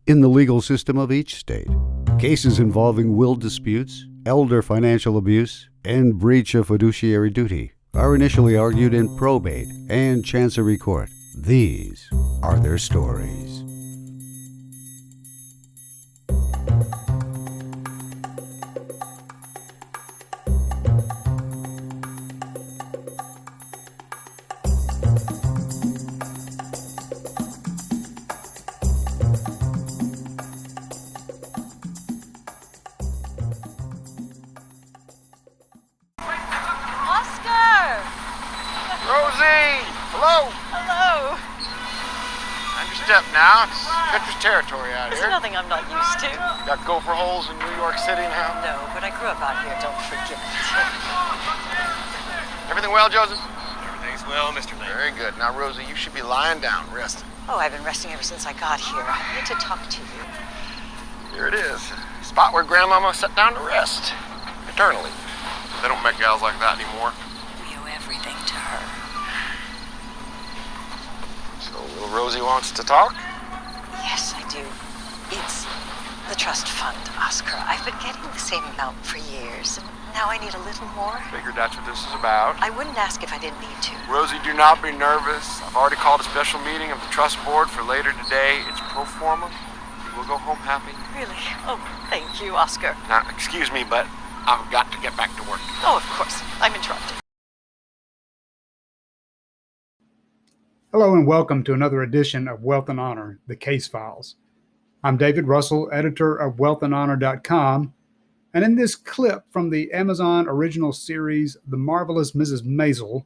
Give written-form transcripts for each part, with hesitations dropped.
in the legal system of each state. Cases involving will disputes, elder financial abuse, and breach of fiduciary duty are initially argued in probate and chancery court. These are their stories. Now it's Petra's territory out here. There's nothing I'm not used to. Got gopher holes in New York City now? No, but I grew up out here, don't forget it. Everything well, Joseph? Everything's well, Mr. Lane. Very good. Now, Rosie, you should be lying down, resting. Oh, I've been resting ever since I got here. I need to talk to you. Here it is. Spot where Grandmama sat down to rest. Eternally. They don't make gals like that anymore. We owe everything to her. So little Rosie wants to talk? Yes, I do. It's the trust fund, Oscar. I've been getting the same amount for years, and now I need a little more. Figured that's what this is about. I wouldn't ask if I didn't need to. Rosie, do not be nervous. I've already called a special meeting of the trust board for later today. It's pro forma. You will go home happy. Really? Oh, thank you, Oscar. Now, excuse me, but I've got to get back to work. Oh, of course. I'm interrupted. Hello and welcome to another edition of Wealth and Honor, the Case Files. I'm David Russell, editor of wealthandhonor.com, and in this clip from the Amazon original series, The Marvelous Mrs. Maisel,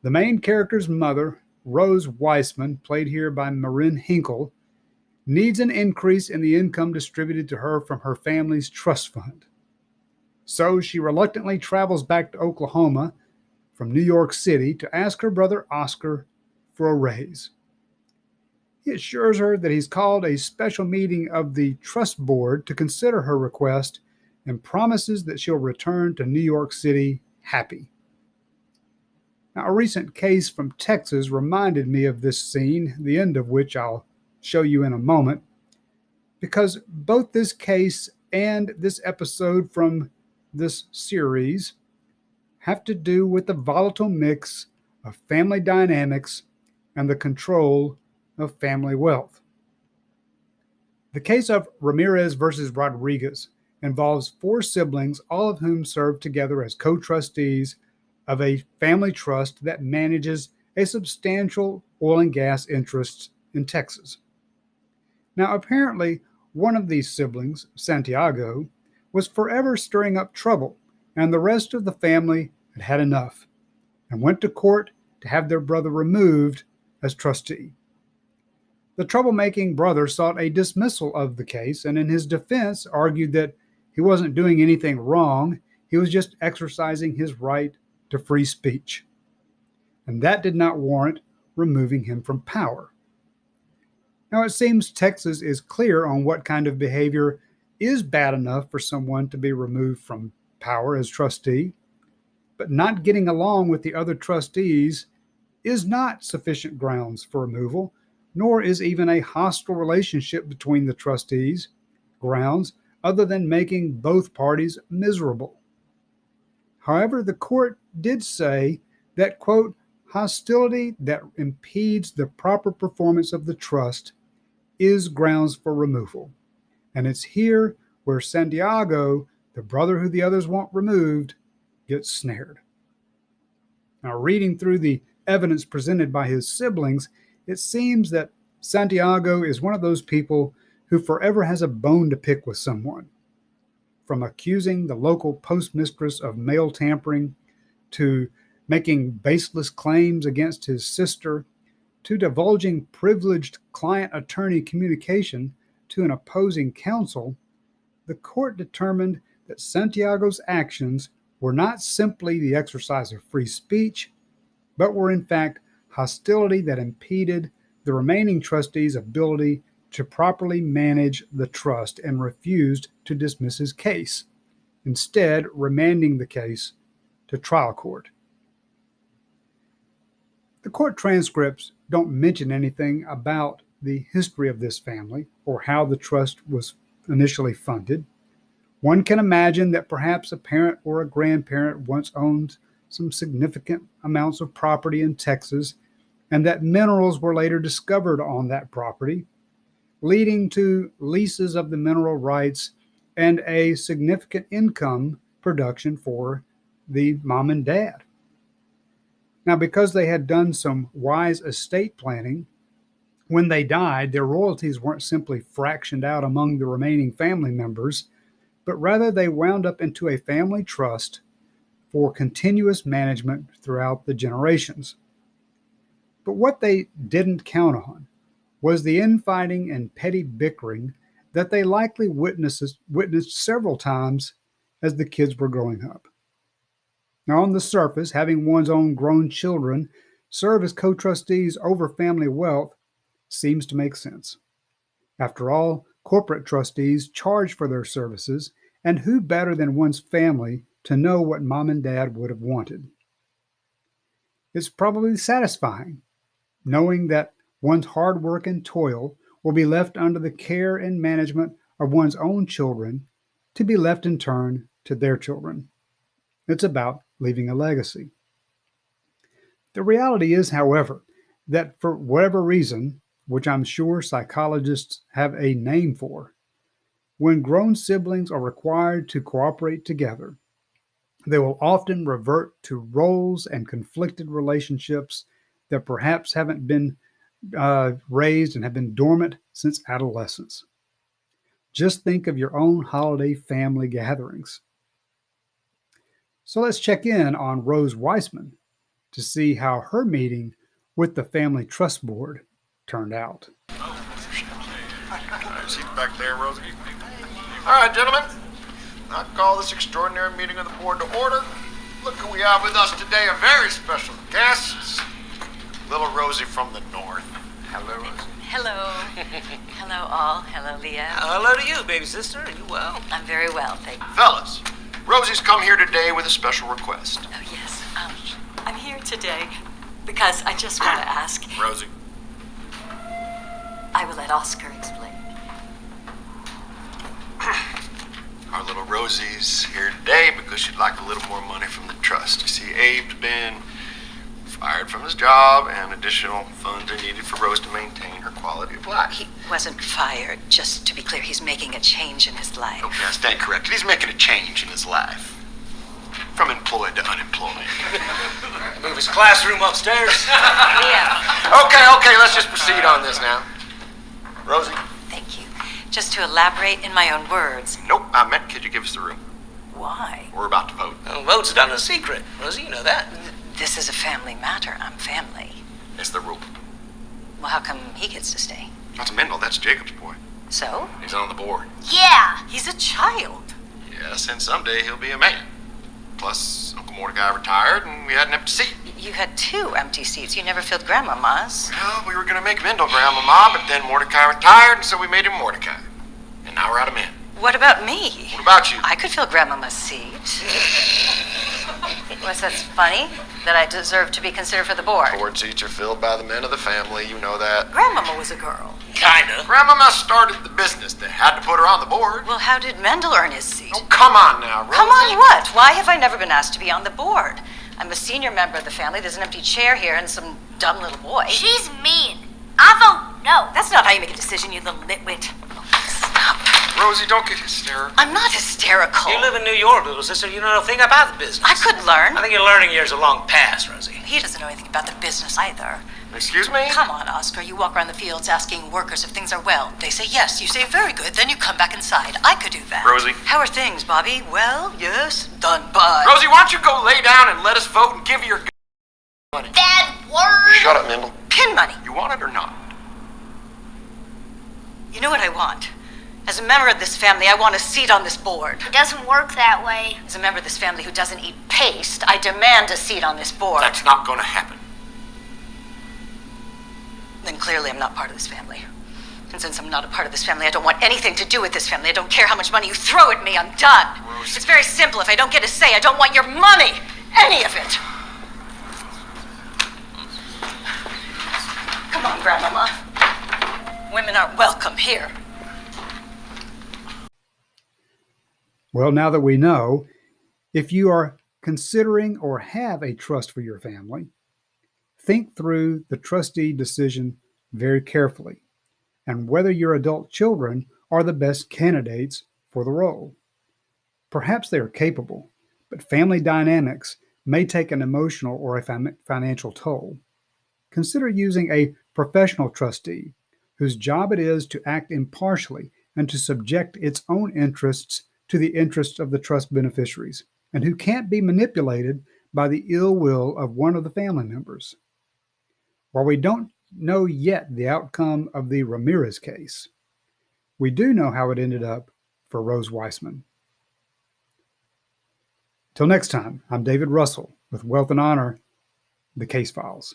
the main character's mother, Rose Weissman, played here by Marin Hinkle, needs an increase in the income distributed to her from her family's trust fund. So she reluctantly travels back to Oklahoma from New York City to ask her brother Oscar for a raise. He assures her that he's called a special meeting of the trust board to consider her request and promises that she'll return to New York City happy. Now, a recent case from Texas reminded me of this scene, the end of which I'll show you in a moment, because both this case and this episode from this series have to do with the volatile mix of family dynamics and the control of family wealth. The case of Ramirez versus Rodriguez involves four siblings, all of whom serve together as co-trustees of a family trust that manages a substantial oil and gas interest in Texas. Now, apparently, one of these siblings, Santiago, was forever stirring up trouble, and the rest of the family had had enough and went to court to have their brother removed as trustee. The troublemaking brother sought a dismissal of the case and in his defense argued that he wasn't doing anything wrong, he was just exercising his right to free speech. And that did not warrant removing him from power. Now it seems Texas is clear on what kind of behavior is bad enough for someone to be removed from power as trustee, but not getting along with the other trustees is not sufficient grounds for removal, nor is even a hostile relationship between the trustees grounds other than making both parties miserable. However, the court did say that, quote, hostility that impedes the proper performance of the trust is grounds for removal. And it's here where Santiago, the brother who the others want removed, gets snared. Now, reading through the evidence presented by his siblings, it seems that Santiago is one of those people who forever has a bone to pick with someone. From accusing the local postmistress of mail tampering, to making baseless claims against his sister, to divulging privileged client-attorney communication to an opposing counsel, the court determined that Santiago's actions were not simply the exercise of free speech, but were in fact hostility that impeded the remaining trustees' ability to properly manage the trust and refused to dismiss his case, instead remanding the case to trial court. The court transcripts don't mention anything about the history of this family or how the trust was initially funded, one can imagine that perhaps a parent or a grandparent once owned some significant amounts of property in Texas, and that minerals were later discovered on that property, leading to leases of the mineral rights and a significant income production for the mom and dad. Now, because they had done some wise estate planning, when they died, their royalties weren't simply fractioned out among the remaining family members, but rather they wound up into a family trust for continuous management throughout the generations. But what they didn't count on was the infighting and petty bickering that they likely witnessed several times as the kids were growing up. Now, on the surface, having one's own grown children serve as co-trustees over family wealth seems to make sense. After all, corporate trustees charge for their services, and who better than one's family to know what mom and dad would have wanted? It's probably satisfying knowing that one's hard work and toil will be left under the care and management of one's own children to be left in turn to their children. It's about leaving a legacy. The reality is, however, that for whatever reason, which I'm sure psychologists have a name for, when grown siblings are required to cooperate together, they will often revert to roles and conflicted relationships that perhaps haven't been raised and have been dormant since adolescence. Just think of your own holiday family gatherings. So let's check in on Rose Weissman to see how her meeting with the Family Trust Board turned out. Seat back there, Rosie. All right, gentlemen. I call this extraordinary meeting of the board to order. Look who we have with us today, a very special guest. Little Rosie from the north. Hello, Rosie. Hello. Hello, all. Hello, Leah. Hello to you, baby sister. Are you well? I'm very well, thank you. Fellas, Rosie's come here today with a special request. Oh, yes. I'm here today because I just want to ask. Rosie. I will let Oscar explain. Our little Rosie's here today because she'd like a little more money from the trust. You see, Abe's been fired from his job, and additional funds are needed for Rose to maintain her quality of life. He wasn't fired. Just to be clear, he's making a change in his life. Okay, I stand corrected. He's making a change in his life. From employed to unemployed. Move his classroom upstairs. Leah. Okay, let's just proceed on this now. Rosie? Thank you. Just to elaborate in my own words. Nope, I meant could you give us the room? Why? We're about to vote. Vote's done in secret. Rosie, you know that. This is a family matter. I'm family. It's the rule. Well, how come he gets to stay? That's Mendel, that's Jacob's boy. So? He's on the board. Yeah, he's a child. Yes, and someday he'll be a man. Plus, Uncle Mordecai retired, and we had an empty seat. You had 2 empty seats. You never filled Grandmama's. Well, we were going to make Mendel Grandmama, but then Mordecai retired, and so we made him Mordecai. And now we're out of men. What about me? What about you? I could fill Grandmama's seat. What's that's funny? That I deserve to be considered for the board. Board seats are filled by the men of the family, you know that. Grandmama was a girl. Kinda. Grandmama started the business. They had to put her on the board. Well, how did Mendel earn his seat? Oh, come on now, Rosie. Come on what? Why have I never been asked to be on the board? I'm a senior member of the family. There's an empty chair here and some dumb little boy. She's mean. I vote no. That's not how you make a decision, you little nitwit. Stop. Rosie, don't get hysterical. I'm not hysterical. You live in New York, little sister. You know nothing about the business. I could learn. I think your learning years are long past, Rosie. He doesn't know anything about the business either. Excuse me? Come on, Oscar. You walk around the fields asking workers if things are well. They say yes. You say very good. Then you come back inside. I could do that. Rosie. How are things, Bobby? Well, yes. Done, bye. Rosie, why don't you go lay down and let us vote and give your money? Bad word. Shut up, Mendel. Pin money. You want it or not? You know what I want? As a member of this family, I want a seat on this board. It doesn't work that way. As a member of this family who doesn't eat paste, I demand a seat on this board. That's not going to happen. Then clearly I'm not part of this family. And since I'm not a part of this family, I don't want anything to do with this family. I don't care how much money you throw at me, I'm done. Rosie. It's very simple. If I don't get a say, I don't want your money. Any of it. Come on, Grandmama. Women aren't welcome here. Well, now that we know, if you are considering or have a trust for your family, think through the trustee decision very carefully and whether your adult children are the best candidates for the role. Perhaps they are capable, but family dynamics may take an emotional or a financial toll. Consider using a professional trustee whose job it is to act impartially and to subject its own interests to the interests of the trust beneficiaries, and who can't be manipulated by the ill will of one of the family members. While we don't know yet the outcome of the Ramirez case, we do know how it ended up for Rose Weissman. Till next time, I'm David Russell with Wealth and Honor, the Case Files.